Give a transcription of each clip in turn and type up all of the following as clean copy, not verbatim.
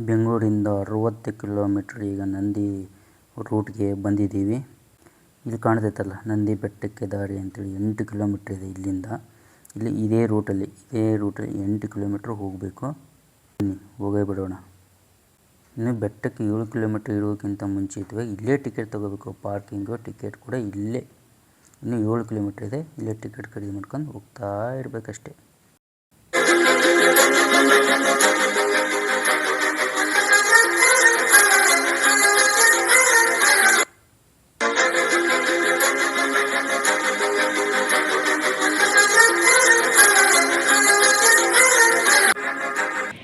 ಬೆಂಗಳೂರಿಂದ 60 ಕಿಲೋಮೀಟ್ರ್ ಈಗ ನಂದಿ ರೂಟ್ಗೆ ಬಂದಿದ್ದೀವಿ. ಇಲ್ಲಿ ಕಾಣ್ತೈತಲ್ಲ ನಂದಿ ಬೆಟ್ಟಕ್ಕೆ ದಾರಿ ಅಂತೇಳಿ 8 ಕಿಲೋಮೀಟ್ರ್ ಇದೆ ಇಲ್ಲಿಂದ. ಇದೇ ರೂಟಲ್ಲಿ 8 ಕಿಲೋಮೀಟ್ರ್ ಹೋಗಬೇಕು. ಬನ್ನಿ ಹೋಗೇ ಬಿಡೋಣ. ಇನ್ನು ಬೆಟ್ಟಕ್ಕೆ 7 ಕಿಲೋಮೀಟ್ರ್ ಇರೋಕ್ಕಿಂತ ಮುಂಚಿತವಾಗಿ ಇಲ್ಲೇ ಟಿಕೆಟ್ ತೊಗೋಬೇಕು. ಪಾರ್ಕಿಂಗು ಟಿಕೆಟ್ ಕೂಡ ಇಲ್ಲೇ. ಇನ್ನು 7 ಕಿಲೋಮೀಟ್ರ್ ಇದೆ. ಇಲ್ಲೇ ಟಿಕೆಟ್ ಖರೀದಿ ಮಾಡ್ಕೊಂಡು ಹೋಗ್ತಾ ಇರಬೇಕಷ್ಟೆ.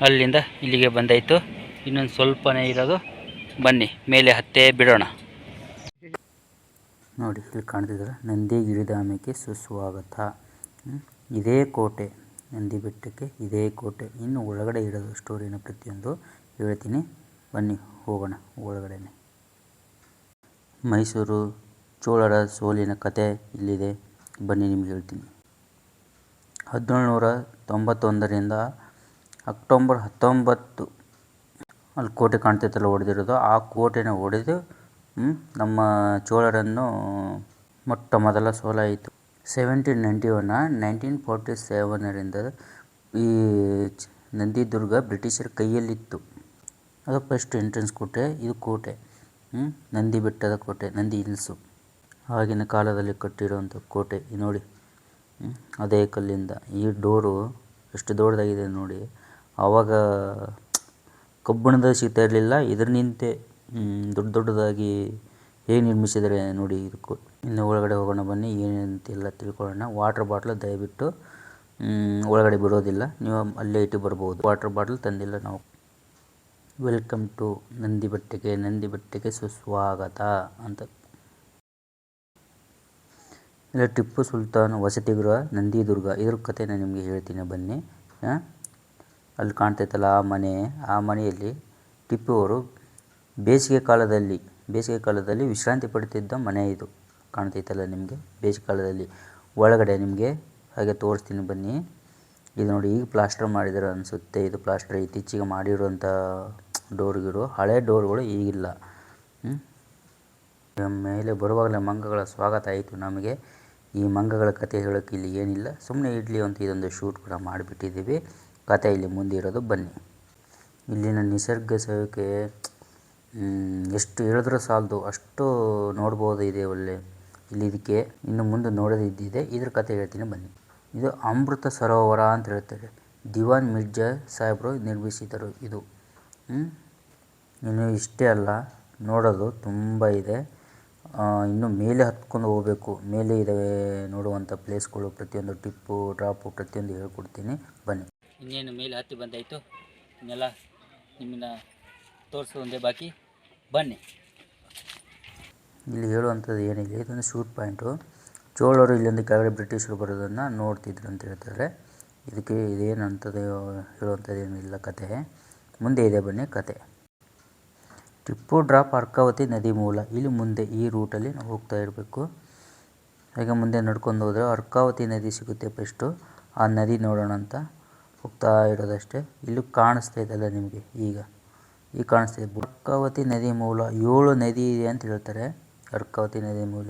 ಅಲ್ಲಿಂದ ಇಲ್ಲಿಗೆ ಬಂದಾಯಿತು. ಇನ್ನೊಂದು ಸ್ವಲ್ಪನೇ ಇರೋದು. ಬನ್ನಿ ಮೇಲೆ ಹತ್ತೇ ಬಿಡೋಣ. ನೋಡಿ ಇಲ್ಲಿ ಕಾಣ್ತಿದ್ದಾರೆ ನಂದಿ ಗಿರಿಧಾಮಕ್ಕೆ ಸುಸ್ವಾಗತ. ಇದೇ ಕೋಟೆ, ನಂದಿ ಬೆಟ್ಟಕ್ಕೆ ಇದೇ ಕೋಟೆ. ಇನ್ನು ಒಳಗಡೆ ಇರೋದು ಸ್ಟೋರಿನ ಪ್ರತಿಯೊಂದು ಹೇಳ್ತೀನಿ. ಬನ್ನಿ ಹೋಗೋಣ ಒಳಗಡೆನೆ. ಮೈಸೂರು ಚೋಳರ ಸೋಲಿನ ಕತೆ ಇಲ್ಲಿದೆ. ಬನ್ನಿ ನಿಮ್ಗೆ ಹೇಳ್ತೀನಿ. 1791ರಿಂದ ಅಕ್ಟೋಬರ್ 19 ಅಲ್ಲಿ ಕೋಟೆ ಕಾಣ್ತೈತಲ್ಲ ಹೊಡೆದಿರೋದು. ಆ ಕೋಟೆನ ಹೊಡೆದು ನಮ್ಮ ಚೋಳರನ್ನು ಮೊಟ್ಟ ಮೊದಲ ಸೋಲಾಯಿತು. 1791 1947ರಿಂದ ಈ ನಂದಿದುರ್ಗ ಬ್ರಿಟಿಷರ ಕೈಯಲ್ಲಿತ್ತು. ಅದು ಫಸ್ಟ್ ಎಂಟ್ರೆನ್ಸ್ ಕೋಟೆ. ಇದು ಕೋಟೆ, ನಂದಿ ಬೆಟ್ಟದ ಕೋಟೆ, ನಂದಿ ಹಿಲ್ಸು. ಆಗಿನ ಕಾಲದಲ್ಲಿ ಕಟ್ಟಿರುವಂಥ ಕೋಟೆ ನೋಡಿ. ಅದೇ ಕಲ್ಲಿಂದ ಈ ಡೋರು ಎಷ್ಟು ದೊಡ್ಡದಾಗಿದೆ ನೋಡಿ. ಆವಾಗ ಕಬ್ಬಿಣದ ಸಿಗ್ತಾ ಇರಲಿಲ್ಲ. ಇದ್ರ ನಿಂತೆ ದೊಡ್ಡದಾಗಿ ಹೇಗೆ ನಿರ್ಮಿಸಿದರೆ ನೋಡಿ ಇದಕ್ಕೂ. ಇನ್ನು ಒಳಗಡೆ ಹೋಗೋಣ ಬನ್ನಿ. ಏನೇನಂತೆಲ್ಲ ತಿಳ್ಕೊಳ್ಳೋಣ. ವಾಟರ್ ಬಾಟ್ಲು ದಯವಿಟ್ಟು ಒಳಗಡೆ ಬಿಡೋದಿಲ್ಲ, ನೀವು ಅಲ್ಲೇ ಇಟ್ಟು ಬರ್ಬೋದು. ವಾಟರ್ ಬಾಟ್ಲ್ ತಂದಿಲ್ಲ ನಾವು. ವೆಲ್ಕಮ್ ಟು ನಂದಿ ಬೆಟ್ಟಕ್ಕೆ ಸುಸ್ವಾಗತ ಅಂತ. ಇಲ್ಲ ಟಿಪ್ಪು ಸುಲ್ತಾನ್ ವಸತಿಗೃಹ ನಂದಿದುರ್ಗ. ಇದ್ರ ಕಥೆ ನಾನು ನಿಮಗೆ ಹೇಳ್ತೀನಿ ಬನ್ನಿ. ಅಲ್ಲಿ ಕಾಣ್ತೈತಲ್ಲ ಆ ಮನೆಯಲ್ಲಿ ಟಿಪ್ಪು ಅವರು ಬೇಸಿಗೆ ಕಾಲದಲ್ಲಿ ವಿಶ್ರಾಂತಿ ಪಡ್ತಿದ್ದ ಮನೆ ಇದು. ಕಾಣ್ತೈತಲ್ಲ ನಿಮಗೆ ಬೇಸಿಗೆ ಕಾಲದಲ್ಲಿ. ಒಳಗಡೆ ನಿಮಗೆ ಹಾಗೆ ತೋರಿಸ್ತೀನಿ ಬನ್ನಿ. ಇದು ನೋಡಿ ಈಗ ಪ್ಲಾಸ್ಟರ್ ಮಾಡಿದ್ದಾರೆ ಅನಿಸುತ್ತೆ. ಇದು ಪ್ಲಾಸ್ಟರ್ ಇತ್ತೀಚೆಗೆ ಮಾಡಿರುವಂಥ ಡೋರ್ಗಳು. ಹಳೆ ಡೋರ್ಗಳು ಈಗಿಲ್ಲ. ಮೇಲೆ ಬರುವಾಗಲೇ ಮಂಗಗಳ ಸ್ವಾಗತ ಆಯಿತು ನಮಗೆ. ಈ ಮಂಗಗಳ ಕತೆ ಹೇಳೋಕ್ಕೆ ಇಲ್ಲಿ ಏನಿಲ್ಲ, ಸುಮ್ಮನೆ ಇಡ್ಲಿ ಅಂತ ಇದೊಂದು ಶೂಟ್ ಕೂಡ ಮಾಡಿಬಿಟ್ಟಿದ್ದೀವಿ. ಕತೆ ಇಲ್ಲಿ ಮುಂದೆ ಇರೋದು ಬನ್ನಿ. ಇಲ್ಲಿನ ನಿಸರ್ಗ ಸೇವಕ್ಕೆ ಎಷ್ಟು ಹೇಳಿದ್ರೂ ಸಾಲದು, ಅಷ್ಟು ನೋಡ್ಬೋದು ಇದೆ ಒಳ್ಳೆ. ಇಲ್ಲಿ ಇದಕ್ಕೆ ಇನ್ನು ಮುಂದೆ ನೋಡೋದಿದ್ದಿದೆ. ಇದ್ರ ಕತೆ ಹೇಳ್ತೀನಿ ಬನ್ನಿ. ಇದು ಅಮೃತ ಸರೋವರ ಅಂತ ಹೇಳ್ತಾರೆ. ದಿವಾನ್ ಮಿರ್ಜಾ ಸಾಹೇಬರು ನಿರ್ಮಿಸಿದರು ಇದು. ಇನ್ನು ಇಷ್ಟೇ ಅಲ್ಲ, ನೋಡೋದು ತುಂಬ ಇದೆ. ಇನ್ನು ಮೇಲೆ ಹತ್ಕೊಂಡು ಹೋಗಬೇಕು. ಮೇಲೆ ಇದ್ದಾವೆ ನೋಡುವಂಥ ಪ್ಲೇಸ್ಗಳು. ಪ್ರತಿಯೊಂದು ಟಿಪ್ಪು ಡ್ರಾಪು ಪ್ರತಿಯೊಂದು ಹೇಳ್ಕೊಡ್ತೀನಿ ಬನ್ನಿ. ಇನ್ನೇನು ಮೇಲೆ ಹತ್ತಿ ಬಂದಾಯಿತು. ಇನ್ನೆಲ್ಲ ನಿಮ್ಮನ್ನ ತೋರಿಸೋದೊಂದೇ ಬಾಕಿ. ಬನ್ನಿ. ಇಲ್ಲಿ ಹೇಳುವಂಥದ್ದು ಏನಿಲ್ಲ, ಇದೊಂದು ಶೂಟ್ ಪಾಯಿಂಟು. ಚೋಳರು ಇಲ್ಲಿಂದ ಕೆಳಗಡೆ ಬ್ರಿಟಿಷರು ಬರೋದನ್ನು ನೋಡ್ತಿದ್ರು ಅಂತ ಹೇಳ್ತಾರೆ. ಇದಕ್ಕೆ ಇದೇನಂಥದ್ದು ಹೇಳುವಂಥದ್ದು ಏನಿಲ್ಲ ಕತೆ. ಮುಂದೆ ಇದೆ ಬನ್ನಿ ಕತೆ. ಟಿಪ್ಪು ಡ್ರಾಪ್ ಅರ್ಕಾವತಿ ನದಿ ಮೂಲ. ಇಲ್ಲಿ ಮುಂದೆ ಈ ರೂಟಲ್ಲಿ ನಾವು ಹೋಗ್ತಾ ಇರಬೇಕು. ಹಾಗೆ ಮುಂದೆ ನಡ್ಕೊಂಡು ಹೋದರೆ ಅರ್ಕಾವತಿ ನದಿ ಸಿಗುತ್ತೆ. ಫಸ್ಟು ಆ ನದಿ ನೋಡೋಣ ಅಂತ ಹೋಗ್ತಾ ಇರೋದಷ್ಟೇ. ಇಲ್ಲೂ ಕಾಣಿಸ್ತಾ ಇದೆಯಲ್ಲ ನಿಮಗೆ ಈಗ ಕಾಣಿಸ್ತಾ ಇದೆ ಅರ್ಕಾವತಿ ನದಿ ಮೂಲ. 7 ನದಿ ಇದೆ ಅಂತ ಹೇಳ್ತಾರೆ ಅರ್ಕಾವತಿ ನದಿ ಮೂಲ.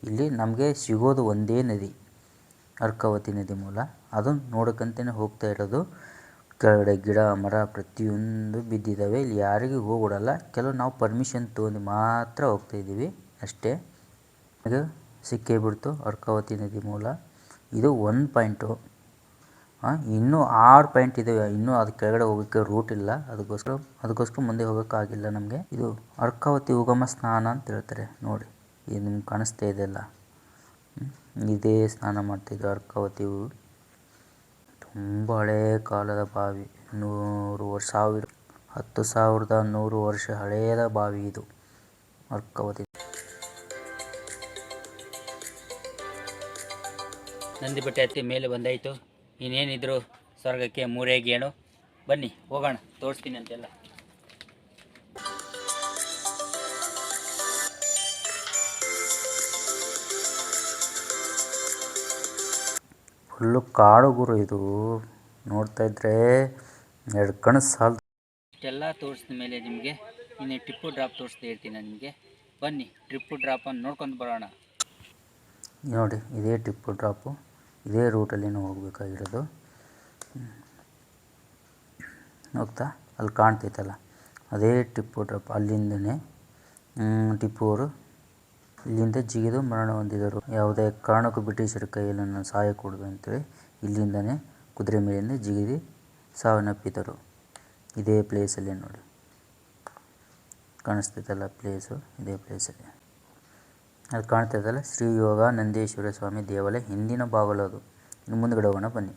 ಇಲ್ಲಿ ನಮಗೆ ಸಿಗೋದು ಒಂದೇ ನದಿ, ಅರ್ಕಾವತಿ ನದಿ ಮೂಲ. ಅದನ್ನು ನೋಡೋಕ್ಕಂತಲೇ ಹೋಗ್ತಾ ಇರೋದು. ಕೆಳಗಡೆ ಗಿಡ ಮರ ಪ್ರತಿಯೊಂದು ಬಿದ್ದಿದ್ದಾವೆ. ಇಲ್ಲಿ ಯಾರಿಗೂ ಹೋಗ್ಬಿಡಲ್ಲ. ಕೆಲವು ನಾವು ಪರ್ಮಿಷನ್ ತೊಗೊಂಡು ಮಾತ್ರ ಹೋಗ್ತಾಯಿದ್ದೀವಿ ಅಷ್ಟೇ. ಇದು ಸಿಕ್ಕೇ ಬಿಡ್ತು ಅರ್ಕಾವತಿ ನದಿ ಮೂಲ. ಇದು 1 ಪಾಯಿಂಟು. ಇನ್ನೂ 6 ಪಾಯಿಂಟ್ ಇದ್ದಾವೆ. ಇನ್ನೂ ಅದು ಕೆಳಗಡೆ ಹೋಗೋಕ್ಕೆ ರೂಟ್ ಇಲ್ಲ. ಅದಕ್ಕೋಸ್ಕರ ಮುಂದೆ ಹೋಗೋಕ್ಕಾಗಿಲ್ಲ ನಮಗೆ. ಇದು ಅರ್ಕಾವತಿ ಉಗಮ ಸ್ನಾನ ಅಂತ ಹೇಳ್ತಾರೆ ನೋಡಿ. ಇದು ನಿಮ್ಗೆ ಕಾಣಿಸ್ತಾ ಇದೆಯಲ್ಲ, ಇದೇ ಸ್ನಾನ ಮಾಡ್ತಿದ್ರು ಅರ್ಕಾವತಿ. ತುಂಬ ಹಳೇ ಕಾಲದ ಬಾವಿ. 100 ವರ್ಷ 10,100 ವರ್ಷ ಹಳೆಯದ ಬಾವಿ ಇದು ಅರ್ಕಾವತಿ. ನಂದಿ ಬೆಟ್ಟ ಹತ್ತಿ ಮೇಲೆ ಬಂದಾಯಿತು. ಇನ್ನೇನಿದ್ರು ಸ್ವರ್ಗಕ್ಕೆ 3 ಗೇಣು. ಬನ್ನಿ ಹೋಗೋಣ, ತೋರಿಸ್ತೀನಿ ಅಂತೆಲ್ಲ. ಫುಲ್ಲು ಕಾಡು ಗುರು ಇದು. ನೋಡ್ತಾ ಇದ್ರೆ 2 ಕಣ್ಣು ಸಾಲದು. ಇಷ್ಟೆಲ್ಲ ತೋರಿಸಿದ ಮೇಲೆ ನಿಮಗೆ ಇನ್ನು ಟ್ರಿಪ್ಪು ಡ್ರಾಪ್ ತೋರಿಸ್ತಾ ಇರ್ತೀನಿ ನಾನು ನಿಮಗೆ. ಬನ್ನಿ ಟ್ರಿಪ್ಪು ಡ್ರಾಪನ್ನು ನೋಡ್ಕೊಂಡು ಬರೋಣ. ನೋಡಿ ಇದೇ ಟ್ರಿಪ್ಪು ಡ್ರಾಪು, ಇದೇ ರೂಟಲ್ಲಿ ನಾವು ಹೋಗಬೇಕಾಗಿರೋದು. ಹೋಗ್ತಾ ಅಲ್ಲಿ ಕಾಣ್ತೈತಲ್ಲ ಅದೇ ಟಿಪ್ಪು ಡ್ರಾಪ್. ಅಲ್ಲಿಂದನೇ ಟಿಪ್ಪು ಅವರು ಇಲ್ಲಿಂದ ಜಿಗಿದು ಮರಣ ಹೊಂದಿದರು. ಯಾವುದೇ ಕಾರಣಕ್ಕೂ ಬ್ರಿಟಿಷರ ಕೈಯಲ್ಲಿ ನಾನು ಸಾಯಕೂಡದು ಅಂತೇಳಿ ಇಲ್ಲಿಂದನೇ ಕುದುರೆ ಮೇಲಿಂದ ಜಿಗಿದು ಸಾವನ್ನಪ್ಪಿದರು. ಇದೇ ಪ್ಲೇಸಲ್ಲಿ ನೋಡಿ ಕಾಣಿಸ್ತೈತಲ್ಲ ಪ್ಲೇಸು, ಇದೇ ಪ್ಲೇಸಲ್ಲಿ ಅದು ಕಾಣ್ತೈತಲ್ಲ ಶ್ರೀ ಯೋಗಾನಂದೇಶ್ವರ ಸ್ವಾಮಿ ದೇವಾಲಯ ಹಿಂದಿನ ಬಾಗಲು ಅದು. ಇನ್ನು ಮುಂದ್ಗಡೆ ಹೋಗೋಣ ಬನ್ನಿ.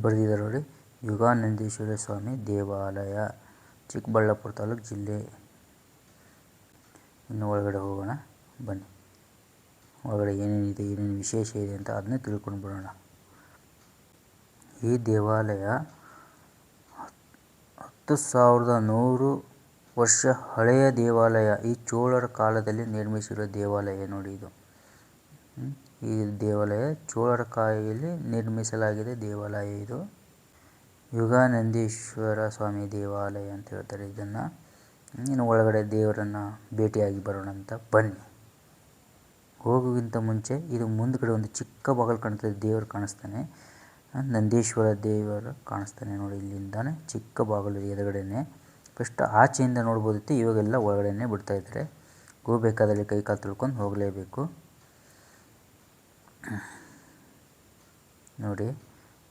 ಬರೆದಿದ್ದಾರೆ ನೋಡಿ, ಯೋಗಾನಂದೇಶ್ವರ ಸ್ವಾಮಿ ದೇವಾಲಯ, ಚಿಕ್ಕಬಳ್ಳಾಪುರ ತಾಲೂಕು ಜಿಲ್ಲೆ. ಇನ್ನು ಒಳಗಡೆ ಹೋಗೋಣ ಬನ್ನಿ. ಒಳಗಡೆ ಏನೇನಿದೆ, ಏನೇನು ವಿಶೇಷ ಇದೆ ಅಂತ ಅದನ್ನೇ ತಿಳ್ಕೊಂಡು ಬರೋಣ. ಈ ದೇವಾಲಯ 10,100 ವರ್ಷ ಹಳೆಯ ದೇವಾಲಯ. ಈ ಚೋಳರ ಕಾಲದಲ್ಲಿ ನಿರ್ಮಿಸಿರೋ ದೇವಾಲಯ ನೋಡಿ ಇದು. ಈ ದೇವಾಲಯ ಚೋಳರ ಕಾಲದಲ್ಲಿ ನಿರ್ಮಿಸಲಾಗಿದೆ ದೇವಾಲಯ ಇದು. ಯೋಗಾನಂದೇಶ್ವರ ಸ್ವಾಮಿ ದೇವಾಲಯ ಅಂತ ಹೇಳ್ತಾರೆ ಇದನ್ನು. ಇನ್ನು ಒಳಗಡೆ ದೇವರನ್ನು ಭೇಟಿಯಾಗಿ ಬರೋಣ ಅಂತ ಬನ್ನಿ. ಹೋಗೋಕ್ಕಿಂತ ಮುಂಚೆ ಇದು ಮುಂದ್ಗಡೆ ಒಂದು ಚಿಕ್ಕ ಬಾಗಿಲು ಕಾಣ್ತದೆ, ದೇವರು ಕಾಣಿಸ್ತಾನೆ, ನಂದೀಶ್ವರ ದೇವರು ಕಾಣಿಸ್ತಾನೆ ನೋಡಿ. ಇಲ್ಲಿಂದಾನೆ ಚಿಕ್ಕ ಬಾಗಿಲು ಎದುರುಗಡೆನೆ. ಫಸ್ಟ್ ಆಚೆಯಿಂದ ನೋಡ್ಬೋದಿತ್ತು, ಇವಾಗೆಲ್ಲ ಒಳಗಡೆನೆ ಬಿಡ್ತಾ ಇದ್ದಾರೆ. ಹೋಗ್ಬೇಕಾದಲ್ಲಿ ಕೈ ಕಾಲು ತೊಳ್ಕೊಂಡು ಹೋಗಲೇಬೇಕು ನೋಡಿ.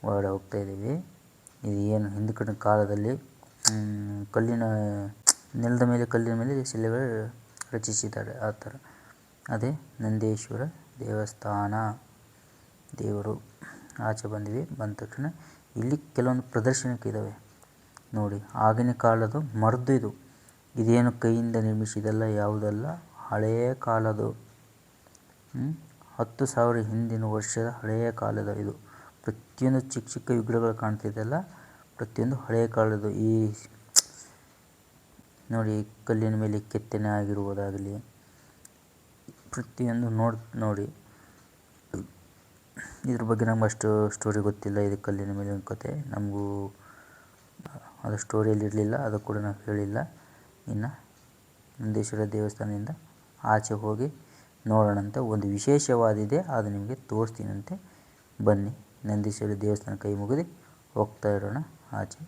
ಒಳಗಡೆ ಹೋಗ್ತಾ ಇದ್ದೀವಿ. ಇದು ಏನು ಹಿಂದಕಿನ ಕಾಲದಲ್ಲಿ ಕಲ್ಲಿನ ನೆಲದ ಮೇಲೆ, ಕಲ್ಲಿನ ಮೇಲೆ ಶಿಲೆಗಳು ರಚಿಸಿದ್ದಾರೆ ಆ ಥರ. ಅದೇ ನಂದೀಶ್ವರ ದೇವಸ್ಥಾನ. ದೇವರು ಆಚೆ ಬಂದ್ವಿ. ಬಂದ ತಕ್ಷಣ ಇಲ್ಲಿ ಕೆಲವೊಂದು ಪ್ರದರ್ಶನಕ್ಕೆ ಇದ್ದಾವೆ ನೋಡಿ. ಆಗಿನ ಕಾಲದ ಮರದ್ದು ಇದು. ಇದೇನು ಕೈಯಿಂದ ನಿರ್ಮಿಸಿದಲ್ಲ, ಯಾವುದಲ್ಲ, ಹಳೆಯ ಕಾಲದು. 10,000 ಹಿಂದಿನ ವರ್ಷದ ಹಳೆಯ ಕಾಲದ ಇದು. ಪ್ರತಿಯೊಂದು ಚಿಕ್ಕ ಚಿಕ್ಕ ವಿಗ್ರಹಗಳು ಕಾಣ್ತಿದೆಯಲ್ಲ, ಪ್ರತಿಯೊಂದು ಹಳೆಯ ಕಾಲದ್ದು. ಈ ನೋಡಿ ಕಲ್ಲಿನ ಮೇಲೆ ಕೆತ್ತನೆ ಆಗಿರುವುದಾಗಲಿ ಪ್ರತಿಯೊಂದು ನೋಡಿ. ಇದ್ರ ಬಗ್ಗೆ ನಮ್ಗೆ ಅಷ್ಟು ಸ್ಟೋರಿ ಗೊತ್ತಿಲ್ಲ. ಇದು ಕಲ್ಲಿನ ಮೇಲಿನ ಕತೆ ನಮಗೂ ಅದು ಸ್ಟೋರಿಯಲ್ಲಿ ಇರಲಿಲ್ಲ, ಅದು ಕೂಡ ನಾವು ಹೇಳಿಲ್ಲ. ಇನ್ನು ನಂದೀಶ್ವರ ದೇವಸ್ಥಾನದಿಂದ ಆಚೆ ಹೋಗಿ ನೋಡೋಣಂತೆ. ಒಂದು ವಿಶೇಷವಾದಿದೆ, ಅದು ನಿಮಗೆ ತೋರಿಸ್ತೀನಂತೆ ಬನ್ನಿ. ನಂದೀಶ್ವರ ದೇವಸ್ಥಾನ ಕೈ ಮುಗಿದು ಹೋಗ್ತಾ ಇರೋಣ ಆಚೆ.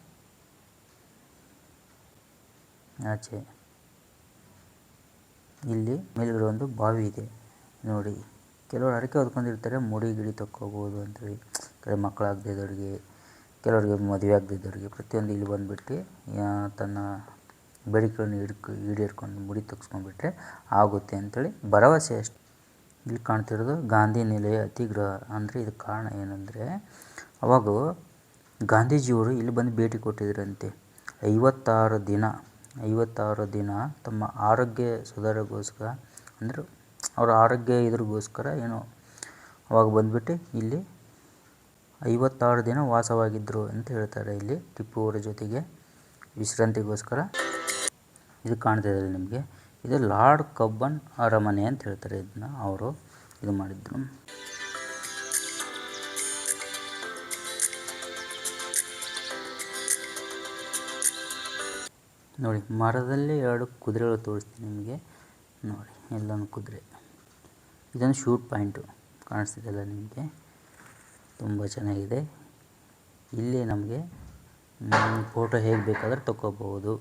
ಇಲ್ಲಿ ಮೇಲ್ಗಡೆ ಒಂದು ಬಾವಿ ಇದೆ ನೋಡಿ. ಕೆಲವರು ಹರಕೆ ಹೊತ್ಕೊಂಡಿರ್ತಾರೆ, ಮುಡಿ ಗಿಡಿ ತಕ್ಕೋಬೋದು ಅಂತೇಳಿ. ಕೆಲವು ಮಕ್ಕಳಾಗದಿದ್ದವ್ರಿಗೆ, ಕೆಲವರಿಗೆ ಮದುವೆ ಆಗದಿದ್ದವ್ರಿಗೆ ಪ್ರತಿಯೊಂದು ಇಲ್ಲಿ ಬಂದುಬಿಟ್ಟು ತನ್ನ ಬೇಡಿಕೆಗಳನ್ನು ಈಡೇರ್ಕೊಂಡು ಮುಡಿ ತಗ್ಸ್ಕೊಂಡ್ಬಿಟ್ರೆ ಆಗುತ್ತೆ ಅಂಥೇಳಿ ಭರವಸೆ ಅಷ್ಟೆ. ಇಲ್ಲಿ ಕಾಣ್ತಿರೋದು ಗಾಂಧಿ ನಿಲಯ ಅತಿಥಿಗೃಹ. ಅಂದರೆ ಇದಕ್ಕೆ ಕಾರಣ ಏನಂದರೆ, ಅವಾಗ ಗಾಂಧೀಜಿಯವರು ಇಲ್ಲಿ ಬಂದು ಭೇಟಿ ಕೊಟ್ಟಿದ್ದರಂತೆ. 56 ದಿನ ತಮ್ಮ ಆರೋಗ್ಯ ಸುಧಾರಣೆಗೋಸ್ಕರ, ಅಂದರೆ ಅವರ ಆರೋಗ್ಯ ಇದ್ರಿಗೋಸ್ಕರ ಏನೋ ಅವಾಗ ಬಂದುಬಿಟ್ಟು ಇಲ್ಲಿ 56 ದಿನ ವಾಸವಾಗಿದ್ದರು ಅಂತ ಹೇಳ್ತಾರೆ. ಇಲ್ಲಿ ಟಿಪ್ಪು ಅವರ ಜೊತೆಗೆ ವಿಶ್ರಾಂತಿಗೋಸ್ಕರ. ಇದು ಕಾಣ್ತಿದೆ ನಿಮಗೆ, ಇದು ಲಾರ್ಡ್ ಕಬ್ಬನ್ ಅರಮನೆ ಅಂತ ಹೇಳ್ತಾರೆ. ಇದನ್ನ ಅವರು ಇದು ಮಾಡಿದ್ರು. ನೋಡಿ ಮರದಲ್ಲಿ 2 ಕುದುರೆಗಳು ತೋರಿಸ್ತೀನಿ ನಿಮಗೆ ನೋಡಿ. ಎಲ್ಲೊಂದು ಕುದುರೆ. ಇದೊಂದು ಶೂಟ್ ಪಾಯಿಂಟು ಕಾಣಿಸ್ತಿದೆಯಲ್ಲ ನಿಮಗೆ, ತುಂಬ ಚೆನ್ನಾಗಿದೆ. ಇಲ್ಲಿ ನಮಗೆ ಫೋಟೋ ಹೇಗೆ ಬೇಕಾದ್ರೆ ತಗೋಬಹುದು.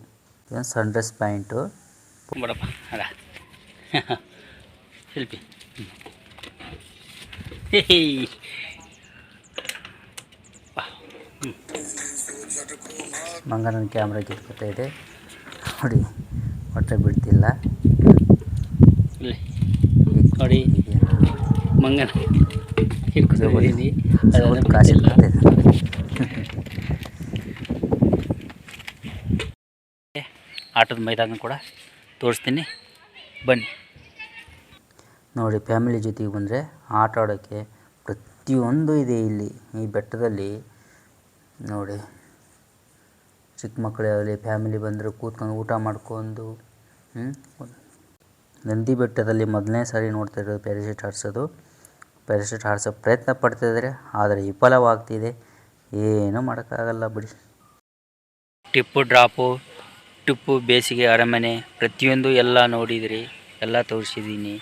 ಇದೊಂದು ಸನ್ರೈಸ್ ಪಾಯಿಂಟು. ಬಡಪ್ಪ ಅದ ಶಿಲ್ಪಿ ಮಂಗನ ಕ್ಯಾಮ್ರಾ ಕಿತ್ಕೊತಾ ಇದೆ ನೋಡಿ, ಹೊಟ್ಟೆ ಬಿಡ್ತಿಲ್ಲ ನೋಡಿ. ಮಂಗನ ಆಟದ ಮೈದಾನ ಕೂಡ ತೋರಿಸ್ತೀನಿ ಬನ್ನಿ ನೋಡಿ. ಫ್ಯಾಮಿಲಿ ಜೊತೆಗೆ ಬಂದರೆ ಆಟ ಆಡೋಕ್ಕೆ ಪ್ರತಿಯೊಂದು ಇದೆ ಇಲ್ಲಿ ಈ ಬೆಟ್ಟದಲ್ಲಿ ನೋಡಿ. ಚಿಕ್ಕ ಮಕ್ಕಳೇ ಆಗಲಿ, ಫ್ಯಾಮಿಲಿ ಬಂದರೆ ಕೂತ್ಕೊಂಡು ಊಟ ಮಾಡ್ಕೊಂಡು. ನಂದಿ ಬೆಟ್ಟದಲ್ಲಿ ಮೊದಲನೇ ಸಾರಿ ನೋಡ್ತಾ ಇರೋದು ಪ್ಯಾರಾಶೂಟ್ ಹಾರಿಸೋದು. ಪ್ಯಾರಾಶೂಟ್ ಹಾರಿಸೋ ಪ್ರಯತ್ನ ಪಡ್ತಿದ್ದಾರೆ, ಆದರೆ ವಿಫಲವಾಗ್ತಿದೆ. ಏನೂ ಮಾಡೋಕ್ಕಾಗಲ್ಲ ಬಿಡಿ. ಟಿಪ್ಪು ಡ್ರಾಪು ಟಿಪ್ಪು ಬೇಸಿಗೆ ಅರಮನೆ ಪ್ರತಿಯೊಂದು ಎಲ್ಲ ನೋಡಿದಿರಿ, ಎಲ್ಲ ತೋರಿಸಿದ್ದೀನಿ.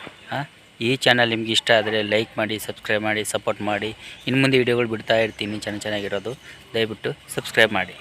ಈ ಚಾನಲ್ ನಿಮ್ಗೆ ಇಷ್ಟ ಆದರೆ ಲೈಕ್ ಮಾಡಿ, ಸಬ್ಸ್ಕ್ರೈಬ್ ಮಾಡಿ, ಸಪೋರ್ಟ್ ಮಾಡಿ. ಇನ್ನು ಮುಂದೆ ವೀಡಿಯೋಗಳು ಬಿಡ್ತಾ ಇರ್ತೀನಿ ಚೆನ್ನಾಗಿರೋದು. ದಯವಿಟ್ಟು ಸಬ್ಸ್ಕ್ರೈಬ್ ಮಾಡಿ.